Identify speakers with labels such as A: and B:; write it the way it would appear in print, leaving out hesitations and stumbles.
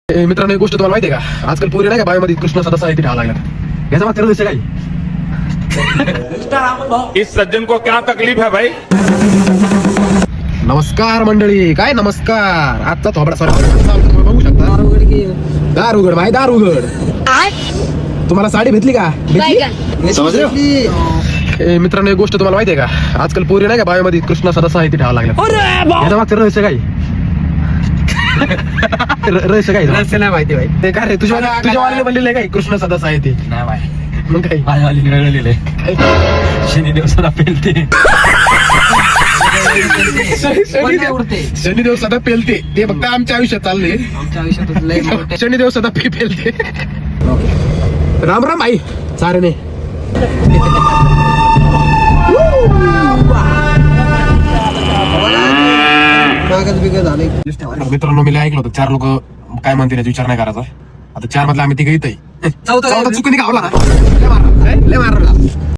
A: मित्रांनो, एक गोष्ट तुम्हाला माहिती आहे का? आजकाल पोरी नाही का बायोमध्ये कृष्ण सदस्य आहे ते ढाला लागल्यात. याचा मागचं रहस्य काय?
B: इस सज्जन को क्या तकलीफ है भाई?
A: नमस्कार मंडळी, काय नमस्कार. आजचा थोबडा सर तुम्ही बघू शकता. दार उघड भाई, दार उघड. तुम्हाला साडी भेटली का? मित्रांनो, एक गोष्ट तुम्हाला माहिती आहे का? आजकाल पोरी नाही का बायोमध्ये कृष्ण सदस्य आहे ते ढाला लागल्यात. याचा मागचं रहस्य काय? रहस्य काय?
C: रहस्य नाही माहिती भाई.
A: ते काय रे, तुझ्या वालीने बनलेलं आहे काय कृष्ण सदस्य आहे ते?
C: नाही भाई.
A: मग काय?
C: माझ्यावाली मिळवलेले शनी दिवसाला पेलते.
A: शनिदेव सदा पेलते. ते फक्त आमच्या आयुष्यात चालले.
C: आमच्या आयुष्यात लय मोठे.
A: शनिदेव सदा पेलते. राम राम आई चारणे.
C: कागद बिगद झाले.
A: मित्रांनो, मी ऐकलं होतं 4 लोक काय म्हणते याचा विचार नाही करायचा. आता 4 मधले आम्ही तिघे इथं
C: चौथा
A: चुकीने गावला ना. लय मारला.